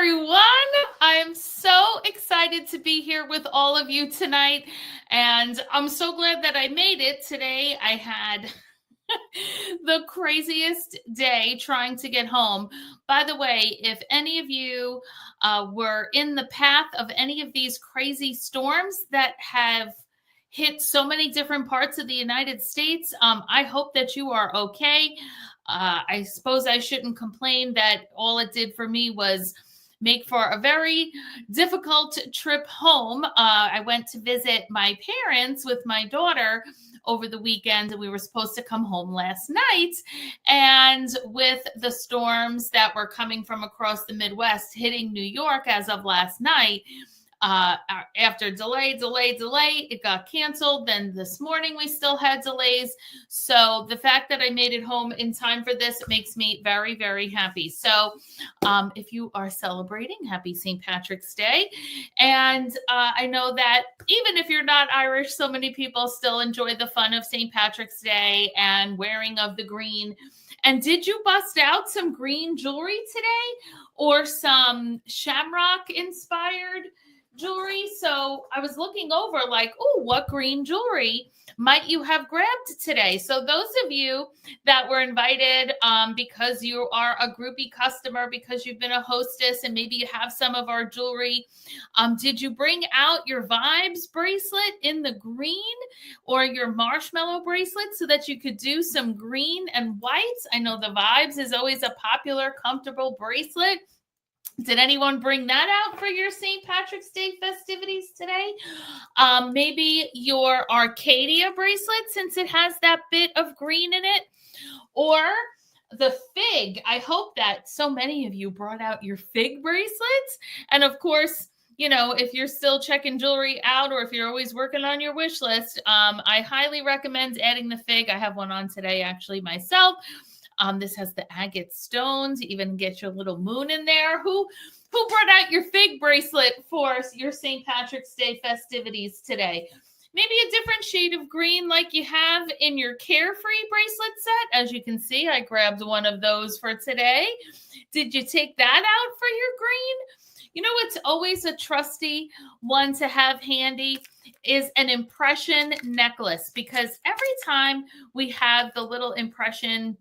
everyone. I am so excited to be here with all of you tonight, and I'm so glad that I made it today. I had the craziest day trying to get home. By the way, if any of you were in the path of any of these crazy storms that have hit so many different parts of the United States, I hope that you are okay. I suppose I shouldn't complain that all it did for me was make for a very difficult trip home. I went to visit my parents with my daughter over the weekend, and we were supposed to come home last night. And with the storms that were coming from across the Midwest hitting New York as of last night, after delay, it got canceled. Then this morning we still had delays. So the fact that I made it home in time for this makes me very, very happy. So if you are celebrating, happy St. Patrick's Day. And I know that even if you're not Irish, so many people still enjoy the fun of St. Patrick's Day and wearing of the green. And did you bust out some green jewelry today or some shamrock inspired jewelry? So I was looking over like, oh, what green jewelry might you have grabbed today? So those of you that were invited because you are a groupie customer, because you've been a hostess and maybe you have some of our jewelry, did you bring out your Vibes bracelet in the green or your marshmallow bracelet so that you could do some green and whites? I know the Vibes is always a popular, comfortable bracelet. Did anyone bring that out for your St. Patrick's Day festivities today? Maybe your Arcadia bracelet, since it has that bit of green in it, or the fig. I hope that so many of you brought out your fig bracelets. And of course, you know, if you're still checking jewelry out or if you're always working on your wish list, I highly recommend adding the fig. I have one on today, actually, myself. This has the agate stones. You even get your little moon in there. Who brought out your fig bracelet for your St. Patrick's Day festivities today? Maybe a different shade of green like you have in your Carefree bracelet set. As you can see, I grabbed one of those for today. Did you take that out for your green? You know, it's always a trusty one to have handy is an impression necklace, because every time we have the little impression,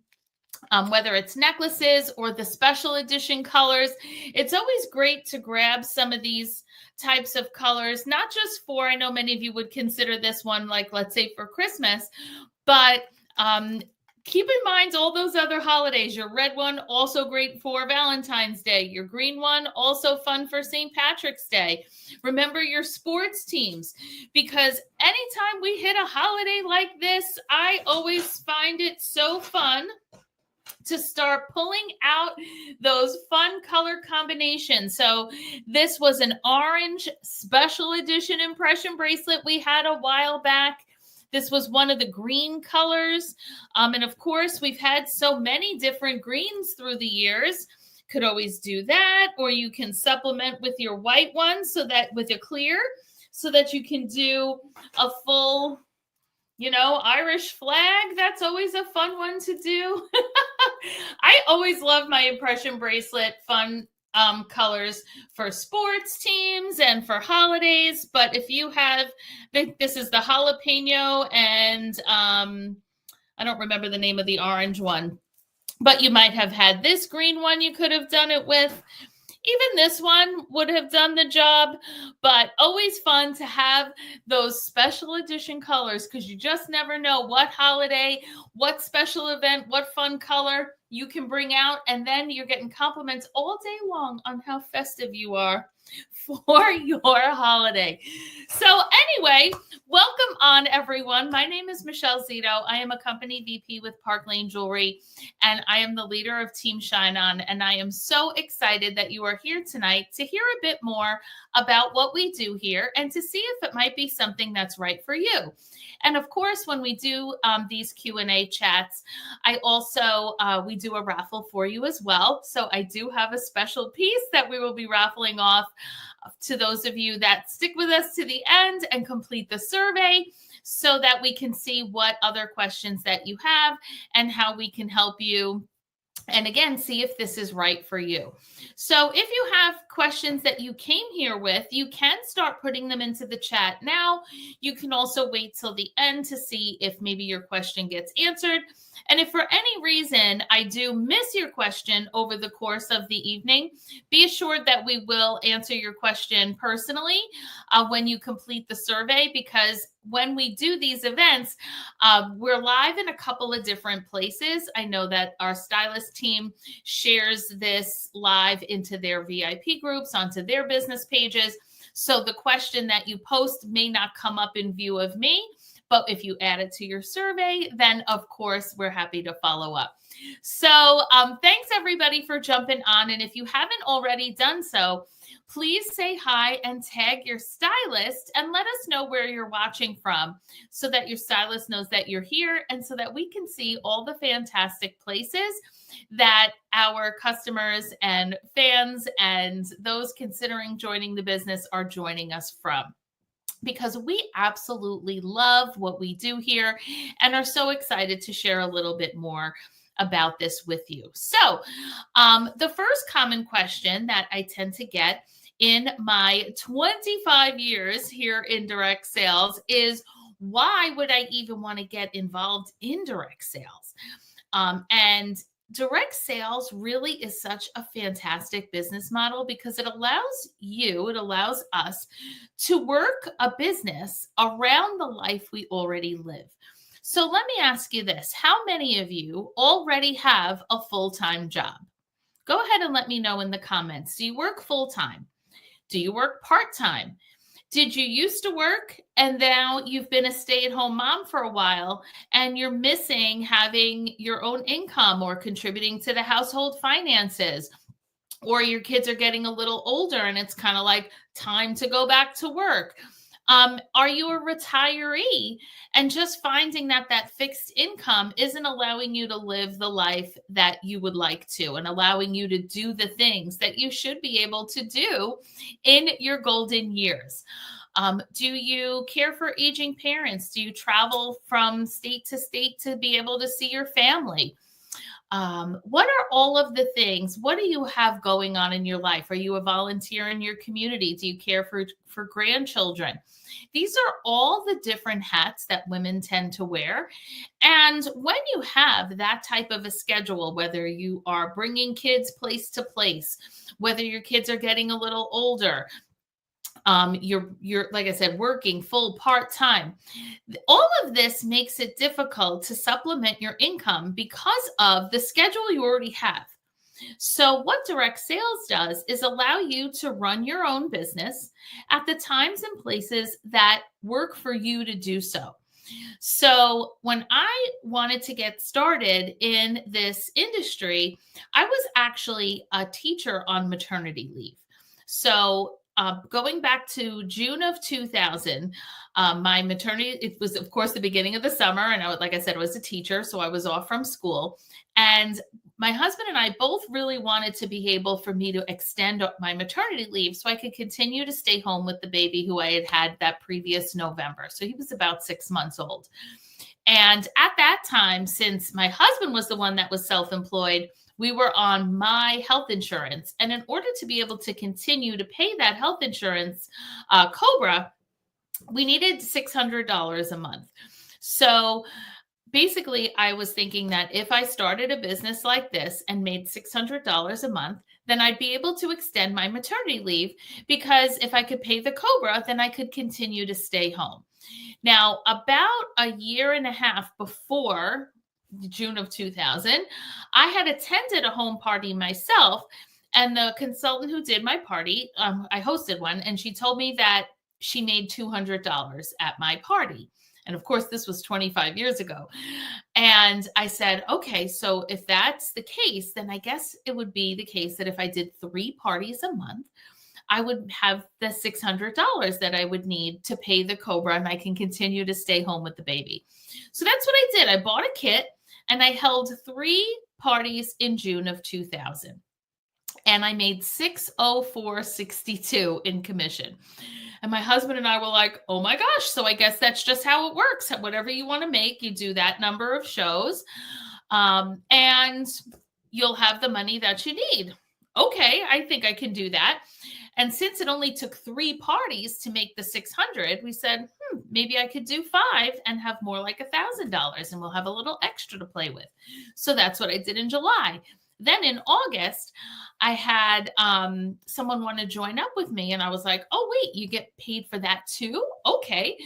whether it's necklaces or the special edition colors, it's always great to grab some of these types of colors, not just for, I know many of you would consider this one like, let's say for Christmas, but keep in mind all those other holidays. Your red one, also great for Valentine's Day. Your green one, also fun for St. Patrick's Day. Remember your sports teams, because anytime we hit a holiday like this, I always find it so fun to start pulling out those fun color combinations. So this was an orange special edition impression bracelet we had a while back. This was one of the green colors. And of course, we've had so many different greens through the years. Could always do that, or you can supplement with your white one so that with a clear, so that you can do a full, you know, Irish flag. That's always a fun one to do. I always love my impression bracelet fun colors for sports teams and for holidays. But if you have, this is the jalapeno and I don't remember the name of the orange one, but you might have had this green one you could have done it with. Even this one would have done the job, but always fun to have those special edition colors, because you just never know what holiday, what special event, what fun color you can bring out. And then you're getting compliments all day long on how festive you are for your holiday. So anyway, welcome on everyone. My name is Michele Zito. I am a company VP with Park Lane Jewelry, and I am the leader of Team Shine On. And I am so excited that you are here tonight to hear a bit more about what we do here and to see if it might be something that's right for you. And of course, when we do these Q&A chats, I also, we do a raffle for you as well. So I do have a special piece that we will be raffling off to those of you that stick with us to the end and complete the survey, so that we can see what other questions that you have and how we can help you And again, see if this is right for you. So if you have questions that you came here with, you can start putting them into the chat now. You can also wait till the end to see if maybe your question gets answered. And if for any reason I do miss your question over the course of the evening, be assured that we will answer your question personally when you complete the survey, because when we do these events, we're live in a couple of different places. I know that our stylist team shares this live into their VIP groups, onto their business pages. So the question that you post may not come up in view of me, but if you add it to your survey, then of course we're happy to follow up. So thanks everybody for jumping on. And if you haven't already done so, please say hi and tag your stylist and let us know where you're watching from, so that your stylist knows that you're here and so that we can see all the fantastic places that our customers and fans and those considering joining the business are joining us from, because we absolutely love what we do here and are so excited to share a little bit more about this with you. So the first common question that I tend to get in my 25 years here in direct sales is, why would I even want to get involved in direct sales? And direct sales really is such a fantastic business model because it allows us to work a business around the life we already live. So let me ask you this. How many of you already have a full-time job? Go ahead and let me know in the comments. Do you work full-time? Do you work part-time? Did you used to work and now you've been a stay-at-home mom for a while and you're missing having your own income or contributing to the household finances? Or your kids are getting a little older and it's kind of like time to go back to work. Are you a retiree and just finding that that fixed income isn't allowing you to live the life that you would like to and allowing you to do the things that you should be able to do in your golden years? Do you care for aging parents? Do you travel from state to state to be able to see your family? What are all of the things? What do you have going on in your life? Are you a volunteer in your community? Do you care for grandchildren? These are all the different hats that women tend to wear. And when you have that type of a schedule, whether you are bringing kids place to place, whether your kids are getting a little older, you're like I said, working full part-time, all of this makes it difficult to supplement your income because of the schedule you already have. So what direct sales does is allow you to run your own business at the times and places that work for you to do so. So when I wanted to get started in this industry, I was actually a teacher on maternity leave. So going back to June of 2000, my maternity, it was, of course, the beginning of the summer. And like I said, I was a teacher, so I was off from school. And my husband and I both really wanted to be able for me to extend my maternity leave so I could continue to stay home with the baby who I had that previous November. So he was about 6 months old. And at that time, since my husband was the one that was self-employed, we were on my health insurance. And in order to be able to continue to pay that health insurance, COBRA, we needed $600 a month. So basically, I was thinking that if I started a business like this and made $600 a month, then I'd be able to extend my maternity leave, because if I could pay the COBRA, then I could continue to stay home. Now, about a year and a half before June of 2000, I had attended a home party myself, and the consultant who did my party, I hosted one, and she told me that she made $200 at my party. And of course, this was 25 years ago. And I said, okay, so if that's the case, then I guess it would be the case that if I did 3 parties a month, I would have the $600 that I would need to pay the COBRA, and I can continue to stay home with the baby. So that's what I did. I bought a kit and I held 3 parties in June of 2000. And I made $604.62 in commission. And my husband and I were like, oh my gosh, so I guess that's just how it works. Whatever you want to make, you do that number of shows. And you'll have the money that you need. Okay, I think I can do that. And since it only took 3 parties to make the 600, we said, maybe I could do 5 and have more like $1,000 and we'll have a little extra to play with. So that's what I did in July. Then in August, I had someone want to join up with me. And I was like, oh, wait, you get paid for that too? Okay.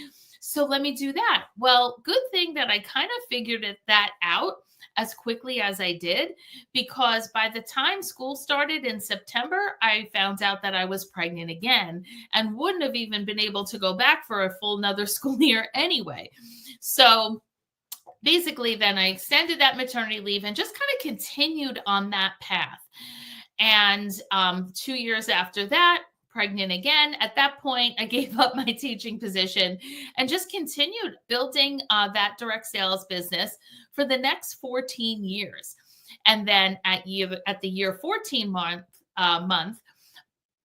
So let me do that. Well, good thing that I kind of figured that out as quickly as I did, because by the time school started in September, I found out that I was pregnant again and wouldn't have even been able to go back for a full another school year anyway. So basically, then I extended that maternity leave and just kind of continued on that path. And 2 years after that, pregnant again. At that point, I gave up my teaching position and just continued building that direct sales business for the next 14 years. And then at the year 14 month,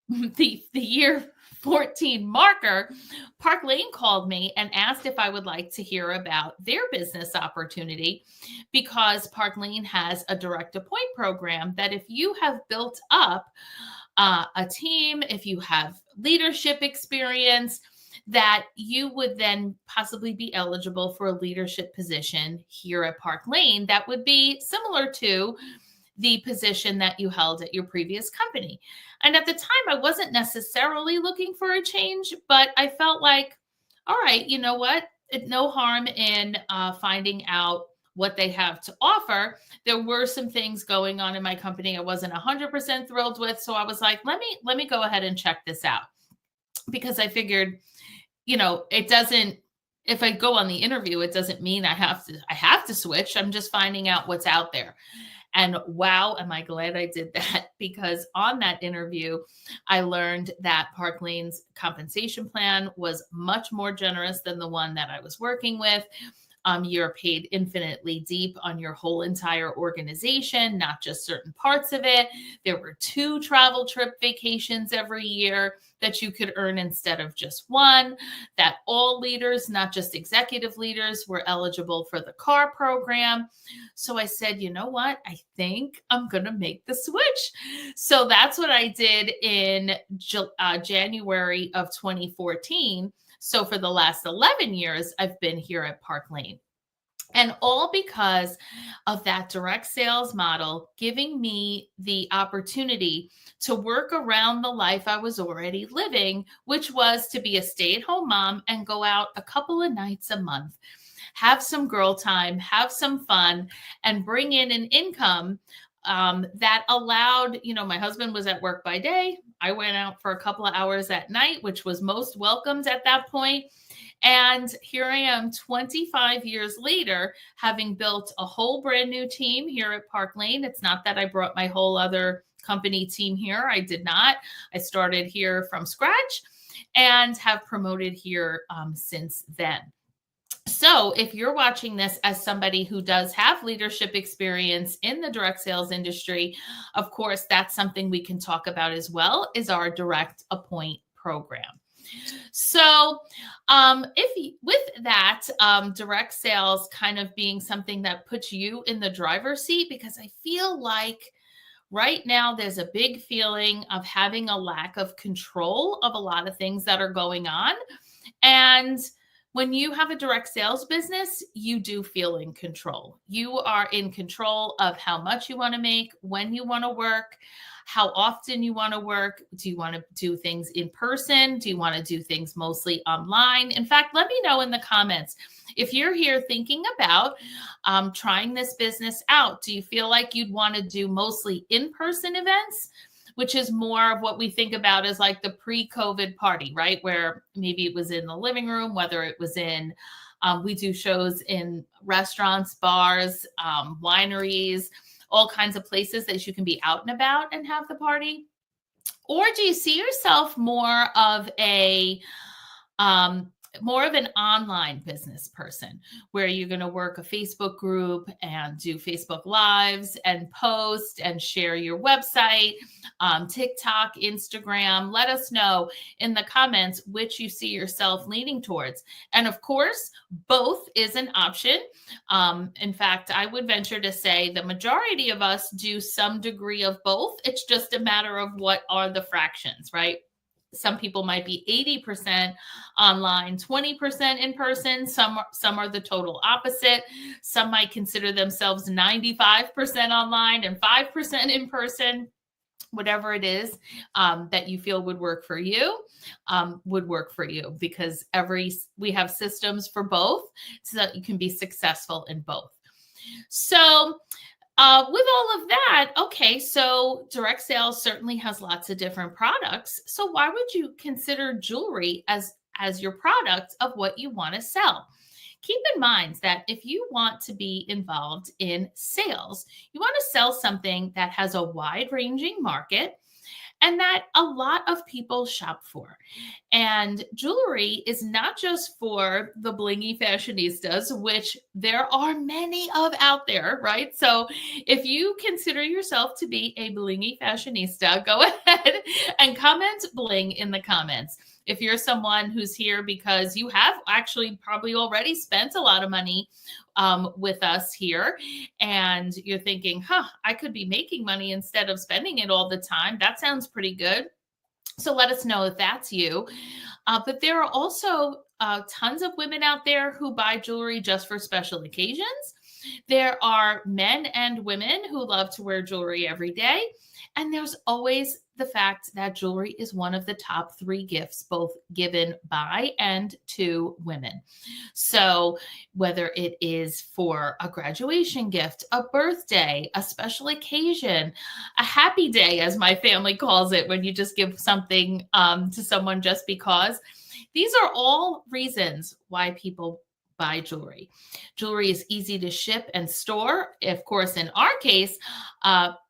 the year 14 marker, Park Lane called me and asked if I would like to hear about their business opportunity, because Park Lane has a direct appoint program that if you have built up a team, if you have leadership experience, that you would then possibly be eligible for a leadership position here at Park Lane that would be similar to the position that you held at your previous company. And at the time, I wasn't necessarily looking for a change, but I felt like, all right, you know what? No harm in finding out what they have to offer. There were some things going on in my company I wasn't 100% thrilled with. So I was like, let me go ahead and check this out, because I figured, it doesn't, if I go on the interview, it doesn't mean I have to switch. I'm just finding out what's out there. And wow, am I glad I did that, because on that interview, I learned that Park Lane's compensation plan was much more generous than the one that I was working with. You're paid infinitely deep on your whole entire organization, not just certain parts of it. There were 2 travel trip vacations every year that you could earn instead of just 1, that all leaders, not just executive leaders, were eligible for the car program. So I said, you know what? I think I'm going to make the switch. So that's what I did in January of 2014. So for the last 11 years, I've been here at Park Lane. And all because of that direct sales model giving me the opportunity to work around the life I was already living, which was to be a stay-at-home mom and go out a couple of nights a month, have some girl time, have some fun, and bring in an income that allowed, my husband was at work by day. I went out for a couple of hours at night, which was most welcomed at that point. And here I am 25 years later, having built a whole brand new team here at Park Lane. It's not that I brought my whole other company team here. I did not. I started here from scratch and have promoted here since then. So if you're watching this as somebody who does have leadership experience in the direct sales industry, of course, that's something we can talk about as well, is our direct appoint program. So with that, direct sales kind of being something that puts you in the driver's seat, because I feel like right now there's a big feeling of having a lack of control of a lot of things that are going on. And when you have a direct sales business, you do feel in control. You are in control of how much you want to make, when you want to work, how often you want to work. Do you want to do things in person? Do you want to do things mostly online? In fact, let me know in the comments if you're here thinking about trying this business out. Do you feel like you'd want to do mostly in-person events, which is more of what we think about as like the pre-COVID party, right? Where maybe it was in the living room, whether it was in, we do shows in restaurants, bars, wineries, all kinds of places that you can be out and about and have the party. Or do you see yourself more of a more of an online business person where you're going to work a Facebook group and do Facebook Lives and post and share your website, TikTok, Instagram. Let us know in the comments which you see yourself leaning towards. And of course, both is an option. In fact, I would venture to say the majority of us do some degree of both. It's just a matter of what are the fractions, right? Some people might be 80% online, 20% in person. Some are the total opposite. Some might consider themselves 95% online and 5% in person. Whatever it is that you feel would work for you, because we have systems for both so that you can be successful in both. So with all of that, okay, so direct sales certainly has lots of different products. So why would you consider jewelry as your product of what you want to sell? Keep in mind that if you want to be involved in sales, you want to sell something that has a wide-ranging market and that a lot of people shop for. And jewelry is not just for the blingy fashionistas, which there are many of out there, right? So if you consider yourself to be a blingy fashionista, go ahead and comment bling in the comments. If you're someone who's here because you have actually probably already spent a lot of money with us here, and you're thinking, I could be making money instead of spending it all the time. That sounds pretty good. So let us know if that's you. But there are also tons of women out there who buy jewelry just for special occasions. There are men and women who love to wear jewelry every day. And there's always the fact that jewelry is one of the top 3 gifts, both given by and to women. So whether it is for a graduation gift, a birthday, a special occasion, a happy day, as my family calls it, when you just give something to someone just because, these are all reasons why people buy jewelry. Jewelry is easy to ship and store. Of course, in our case,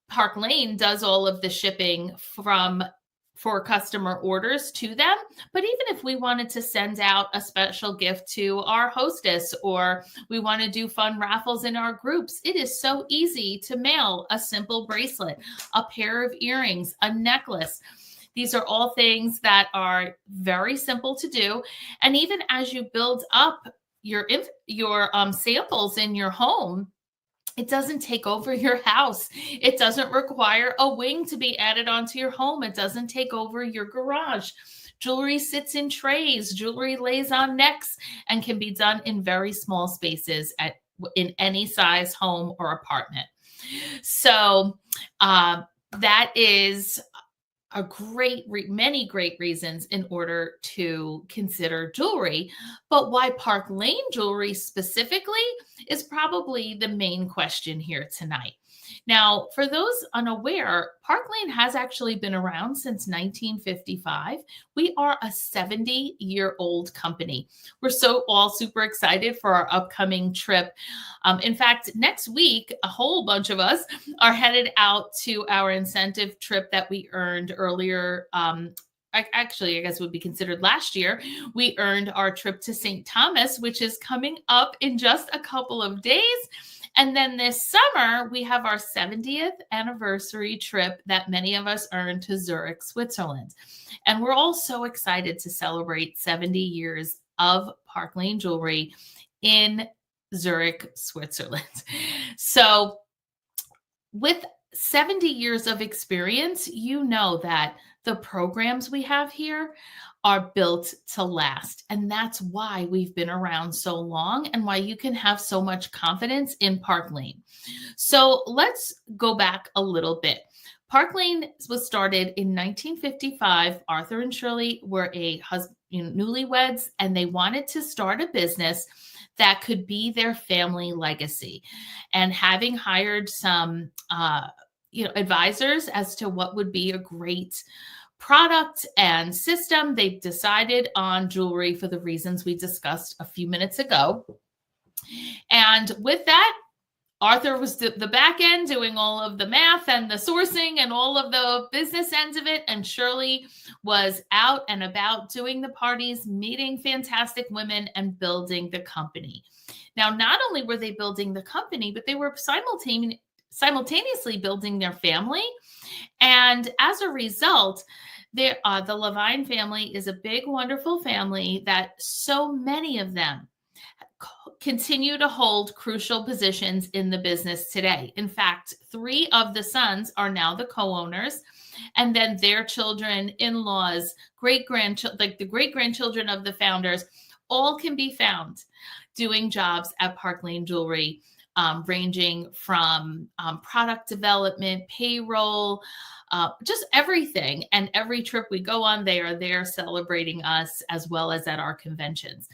Park Lane does all of the shipping for customer orders to them. But even if we wanted to send out a special gift to our hostess, or we want to do fun raffles in our groups, it is so easy to mail a simple bracelet, a pair of earrings, a necklace. These are all things that are very simple to do. And even as you build up your samples in your home, it doesn't take over your house. It doesn't require a wing to be added onto your home. It doesn't take over your garage. Jewelry sits in trays. Jewelry lays on necks and can be done in very small spaces in any size home or apartment. So that is many great reasons in order to consider jewelry. But why Park Lane jewelry specifically is probably the main question here tonight. Now, for those unaware, Park Lane has actually been around since 1955. We are a 70-year-old company. We're all super excited for our upcoming trip. In fact, next week, a whole bunch of us are headed out to our incentive trip that we earned earlier. Actually, I guess would be considered last year. We earned our trip to St. Thomas, which is coming up in just a couple of days. And then this summer, we have our 70th anniversary trip that many of us earned to Zurich, Switzerland. And we're all so excited to celebrate 70 years of Park Lane jewelry in Zurich, Switzerland. So with 70 years of experience, you know that the programs we have here are built to last. And that's why we've been around so long and why you can have so much confidence in Park Lane. So let's go back a little bit. Park Lane was started in 1955. Arthur and Shirley were newlyweds, and they wanted to start a business that could be their family legacy. And having hired some advisors as to what would be a great product and system, they decided on jewelry for the reasons we discussed a few minutes ago. And with that, Arthur was the back end doing all of the math and the sourcing and all of the business ends of it. And Shirley was out and about doing the parties, meeting fantastic women and building the company. Now, not only were they building the company, but they were simultaneously building their family. And as a result, the Levine family is a big, wonderful family that so many of them continue to hold crucial positions in the business today. In fact, 3 of the sons are now the co-owners, and then their children, in-laws, great-grandchildren, like the great-grandchildren of the founders, all can be found doing jobs at Park Lane Jewelry, ranging from product development, payroll, just everything. And every trip we go on, they are there celebrating us as well as at our conventions.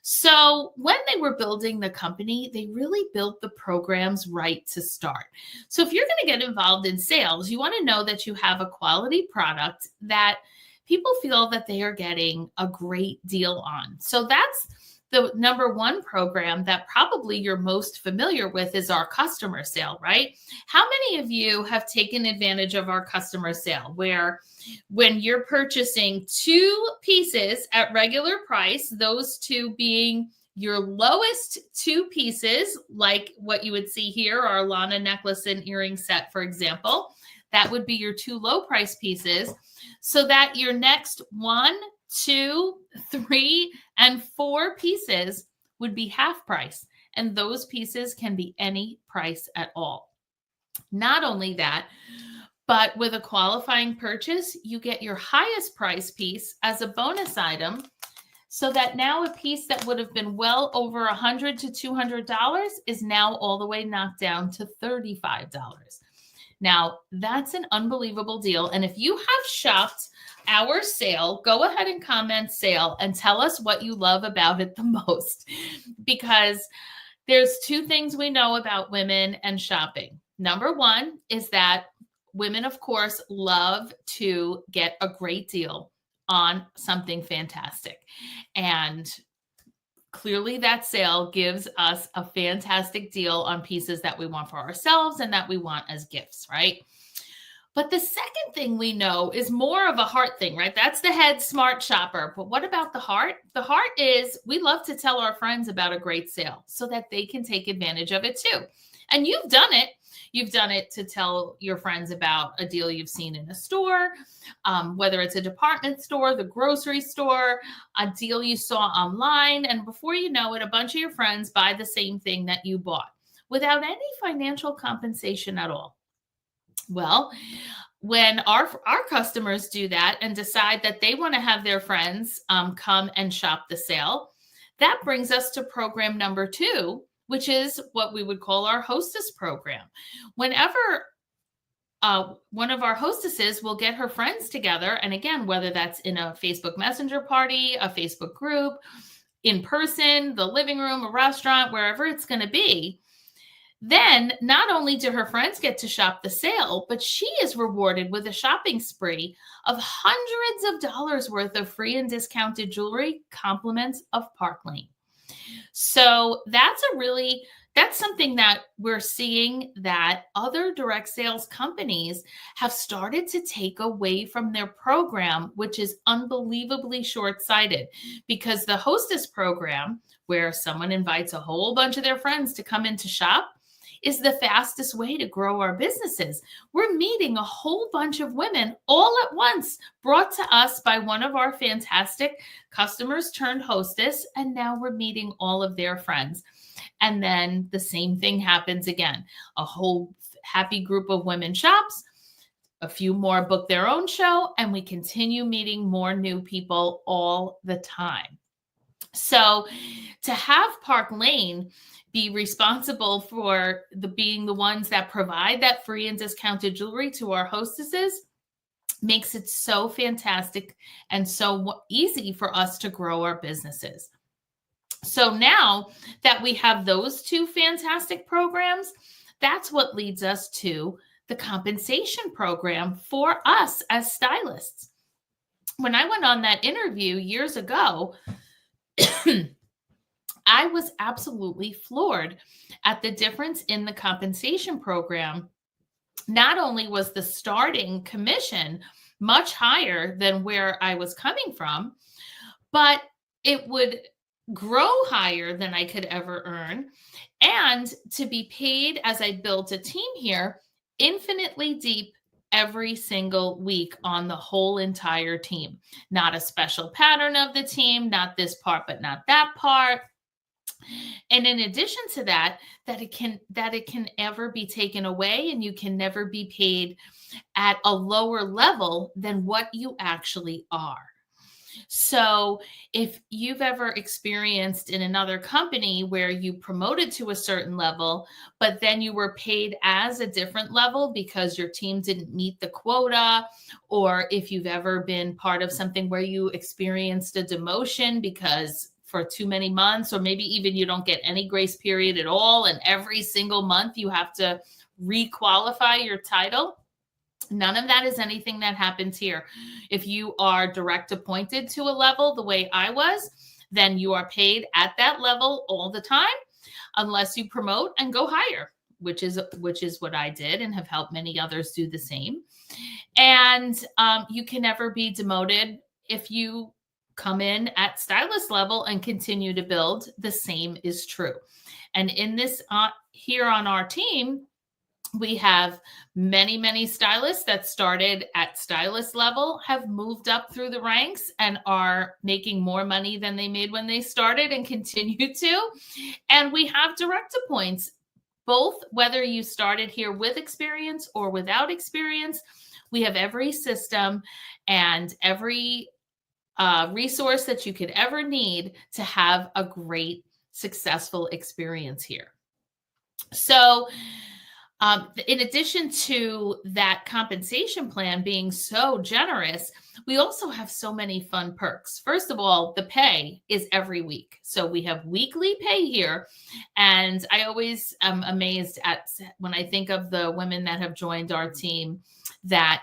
So when they were building the company, they really built the programs right to start. So if you're going to get involved in sales, you want to know that you have a quality product that people feel that they are getting a great deal on. So that's the number one program that probably you're most familiar with is our customer sale, right? How many of you have taken advantage of our customer sale where when you're purchasing 2 pieces at regular price, those 2 being your lowest 2 pieces, like what you would see here, our Lana necklace and earring set, for example, that would be your 2 low price pieces, so that your next 1, 2, 3, and 4 pieces would be half price. And those pieces can be any price at all. Not only that, but with a qualifying purchase, you get your highest price piece as a bonus item, so that now a piece that would have been well over $100 to $200 is now all the way knocked down to $35. Now, that's an unbelievable deal. And if you have shopped our sale, go ahead and comment sale and tell us what you love about it the most, because there's 2 things we know about women and shopping. Number 1 is that women, of course, love to get a great deal on something fantastic. And clearly that sale gives us a fantastic deal on pieces that we want for ourselves and that we want as gifts, right? But the second thing we know is more of a heart thing, right? That's the head smart shopper. But what about the heart? The heart is we love to tell our friends about a great sale so that they can take advantage of it too. And you've done it. You've done it to tell your friends about a deal you've seen in a store, whether it's a department store, the grocery store, a deal you saw online. And before you know it, a bunch of your friends buy the same thing that you bought without any financial compensation at all. Well, when our customers do that and decide that they want to have their friends come and shop the sale, that brings us to program number 2, which is what we would call our hostess program. Whenever one of our hostesses will get her friends together, and again, whether that's in a Facebook Messenger party, a Facebook group, in person, the living room, a restaurant, wherever it's going to be, then not only do her friends get to shop the sale, but she is rewarded with a shopping spree of hundreds of dollars worth of free and discounted jewelry, compliments of Park Lane. So that's something that we're seeing that other direct sales companies have started to take away from their program, which is unbelievably short-sighted, because the hostess program, where someone invites a whole bunch of their friends to come in to shop, is the fastest way to grow our businesses. We're meeting a whole bunch of women all at once, brought to us by one of our fantastic customers turned hostess, and now we're meeting all of their friends. And then the same thing happens again. A whole happy group of women shops, a few more book their own show, and we continue meeting more new people all the time. So to have Park Lane be responsible for being the ones that provide that free and discounted jewelry to our hostesses makes it so fantastic and so easy for us to grow our businesses. So now that we have those 2 fantastic programs, that's what leads us to the compensation program for us as stylists. When I went on that interview years ago, I was absolutely floored at the difference in the compensation program. Not only was the starting commission much higher than where I was coming from, but it would grow higher than I could ever earn. And to be paid as I built a team here, infinitely deep every single week on the whole entire team. Not a special pattern of the team, not this part, but not that part. And in addition to that, that it can ever be taken away, and you can never be paid at a lower level than what you actually are. So if you've ever experienced in another company where you promoted to a certain level, but then you were paid as a different level because your team didn't meet the quota, or if you've ever been part of something where you experienced a demotion because for too many months, or maybe even you don't get any grace period at all, and every single month you have to requalify your title. None of that is anything that happens here. If you are direct appointed to a level the way I was, then you are paid at that level all the time, unless you promote and go higher, which is what I did and have helped many others do the same. And you can never be demoted if you come in at stylist level and continue to build. The same is true. And in this here on our team, we have many, many stylists that started at stylist level, have moved up through the ranks and are making more money than they made when they started and continue to. And we have direct appoints, both whether you started here with experience or without experience. We have every system and every resource that you could ever need to have a great, successful experience here. So, in addition to that compensation plan being so generous, we also have so many fun perks. First of all, the pay is every week. So we have weekly pay here. And I always am amazed at when I think of the women that have joined our team that,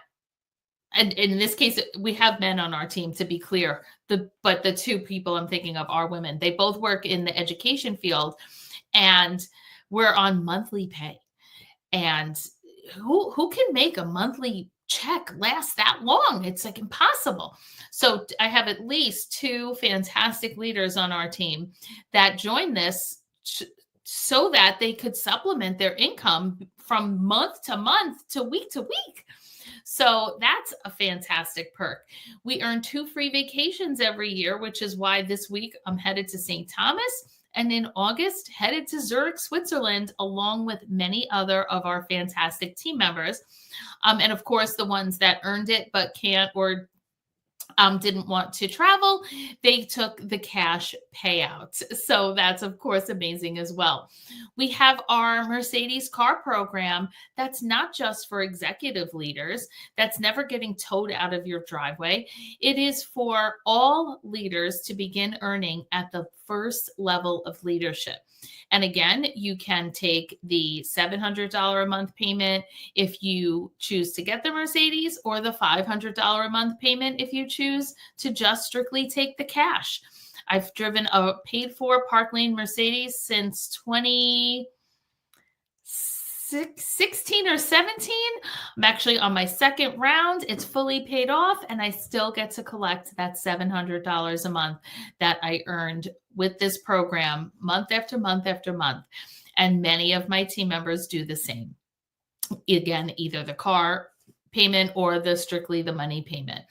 and in this case, we have men on our team, to be clear, but the two people I'm thinking of are women. They both work in the education field, and we're on monthly pay. And who can make a monthly check last that long? It's like impossible. So I have at least two fantastic leaders on our team that joined this so that they could supplement their income from month to month to week to week. So that's a fantastic perk. We earn 2 free vacations every year, which is why this week I'm headed to St. Thomas, and in August, headed to Zurich, Switzerland, along with many other of our fantastic team members. And of course, the ones that earned it but can't or didn't want to travel, they took the cash payouts. So that's, of course, amazing as well. We have our Mercedes car program that's not just for executive leaders, that's never getting towed out of your driveway. It is for all leaders to begin earning at the first level of leadership. And again, you can take the $700 a month payment if you choose to get the Mercedes, or the $500 a month payment if you choose to just strictly take the cash. I've driven a paid for Park Lane Mercedes since 2016 or 17. I'm actually on my second round. It's fully paid off, and I still get to collect that $700 a month that I earned with this program month after month after month. And many of my team members do the same. Again, either the car payment or strictly the money payment.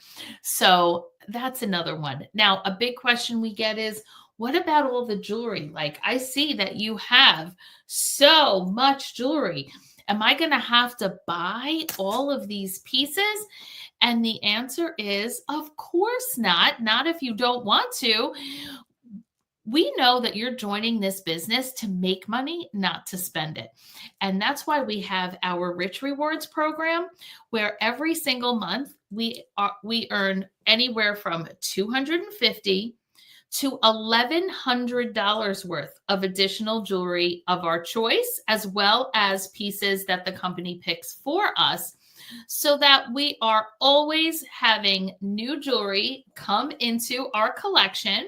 So that's another one. Now, a big question we get is, what about all the jewelry? Like, I see that you have so much jewelry. Am I going to have to buy all of these pieces? And the answer is, of course not. Not if you don't want to. We know that you're joining this business to make money, not to spend it. And that's why we have our Rich Rewards program, where every single month we earn anywhere from $250 to $1,100 worth of additional jewelry of our choice, as well as pieces that the company picks for us, so that we are always having new jewelry come into our collection,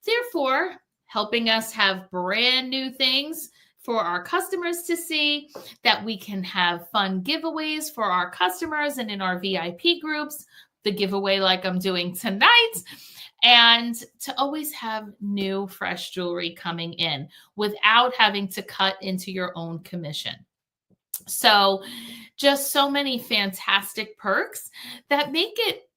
therefore helping us have brand new things for our customers to see, that we can have fun giveaways for our customers and in our VIP groups, the giveaway like I'm doing tonight, and to always have new, fresh jewelry coming in without having to cut into your own commission. So, just so many fantastic perks that make it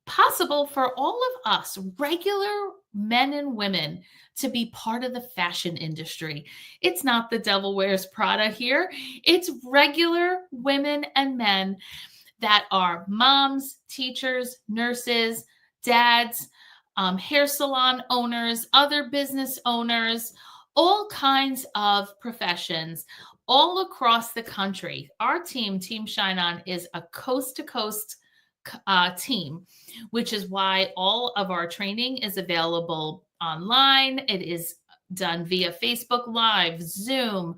possible for all of us, regular men and women, to be part of the fashion industry. It's not the devil wears Prada here. It's regular women and men that are moms, teachers, nurses, dads, hair salon owners, other business owners, all kinds of professions all across the country. Our team, Team Shine On, is a coast to coast team, which is why all of our training is available online. It is done via Facebook Live, Zoom,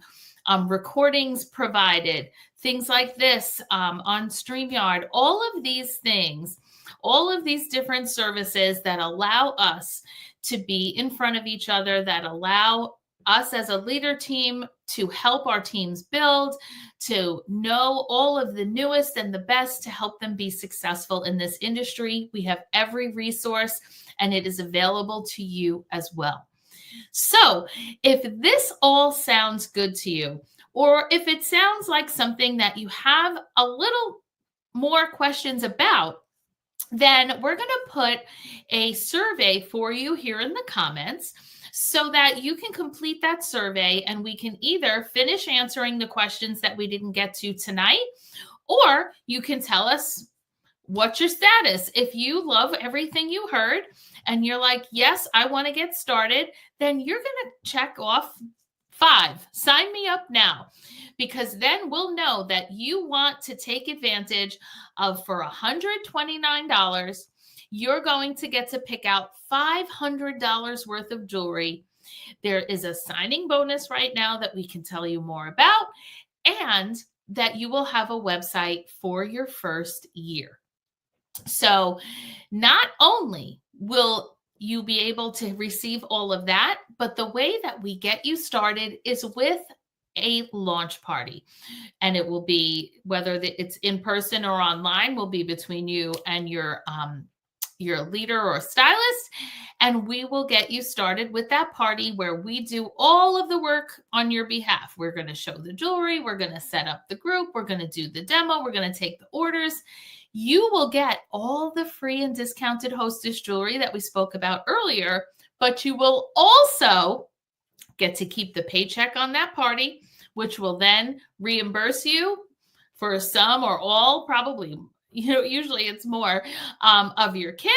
recordings provided, things like this on StreamYard, all of these things, all of these different services that allow us to be in front of each other, that allow us as a leader team to help our teams build, to know all of the newest and the best to help them be successful in this industry. We have every resource and it is available to you as well. So if this all sounds good to you, or if it sounds like something that you have a little more questions about, then we're going to put a survey for you here in the comments so that you can complete that survey and we can either finish answering the questions that we didn't get to tonight, or you can tell us what's your status. If you love everything you heard and you're like, yes, I want to get started, then you're going to check off 5. Sign me up now, because then we'll know that you want to take advantage of, for $129, you're going to get to pick out $500 worth of jewelry. There is a signing bonus right now that we can tell you more about, and that you will have a website for your first year. So not only will you be able to receive all of that, but the way that we get you started is with a launch party. And it will be, whether it's in person or online, will be between you and your leader or stylist. And we will get you started with that party where we do all of the work on your behalf. We're going to show the jewelry. We're going to set up the group. We're going to do the demo. We're going to take the orders. You will get all the free and discounted hostess jewelry that we spoke about earlier, but you will also get to keep the paycheck on that party, which will then reimburse you for some or all, probably, usually it's more, of your kit.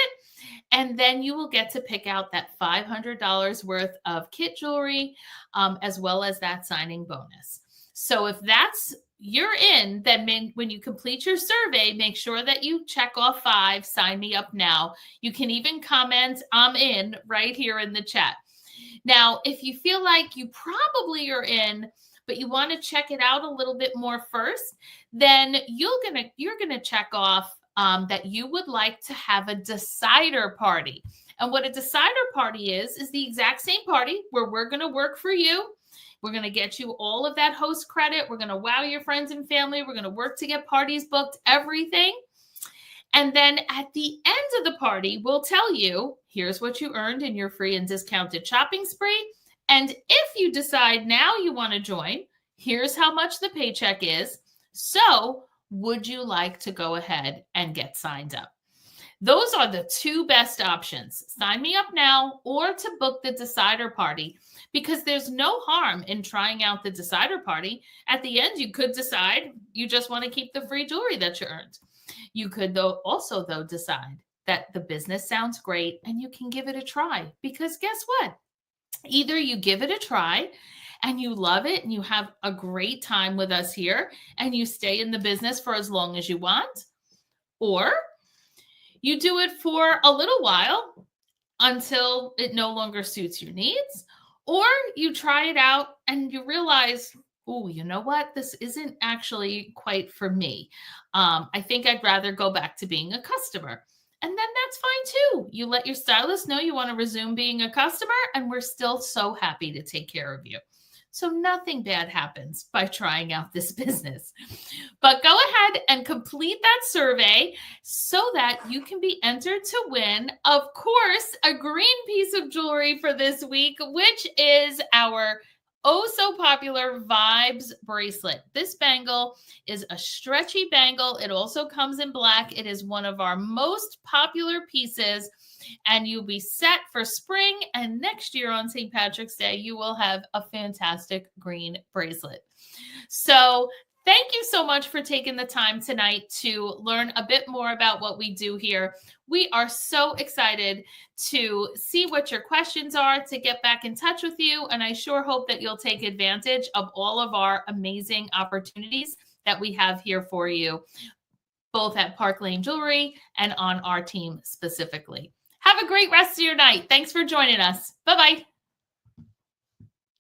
And then you will get to pick out that $500 worth of kit jewelry, as well as that signing bonus. So if you're in, then when you complete your survey, make sure that you check off 5, sign me up now. You can even comment, I'm in, right here in the chat. Now, if you feel like you probably are in, but you want to check it out a little bit more first, then you're gonna check off that you would like to have a decider party. And what a decider party is the exact same party where we're going to work for you. We're going to get you all of that host credit. We're going to wow your friends and family. We're going to work to get parties booked, everything. And then at the end of the party, we'll tell you, here's what you earned in your free and discounted shopping spree. And if you decide now you want to join, here's how much the paycheck is. So would you like to go ahead and get signed up? Those are the 2 best options. Sign me up now, or to book the decider party, because there's no harm in trying out the decider party. At the end, you could decide you just want to keep the free jewelry that you earned. You could also decide that the business sounds great and you can give it a try, because guess what? Either you give it a try and you love it and you have a great time with us here and you stay in the business for as long as you want, or you do it for a little while until it no longer suits your needs, or you try it out and you realize, oh, you know what? This isn't actually quite for me. I think I'd rather go back to being a customer. And then that's fine too. You let your stylist know you want to resume being a customer, and we're still so happy to take care of you. So nothing bad happens by trying out this business. But go ahead and complete that survey so that you can be entered to win, of course, a green piece of jewelry for this week, which is our oh so popular Vibes bracelet. This bangle is a stretchy bangle. It also comes in black. It is one of our most popular pieces, and you'll be set for spring. And next year on St. Patrick's Day, you will have a fantastic green bracelet. So thank you so much for taking the time tonight to learn a bit more about what we do here. We are so excited to see what your questions are, to get back in touch with you. And I sure hope that you'll take advantage of all of our amazing opportunities that we have here for you, both at Park Lane Jewelry and on our team specifically. Have a great rest of your night. Thanks for joining us. Bye-bye.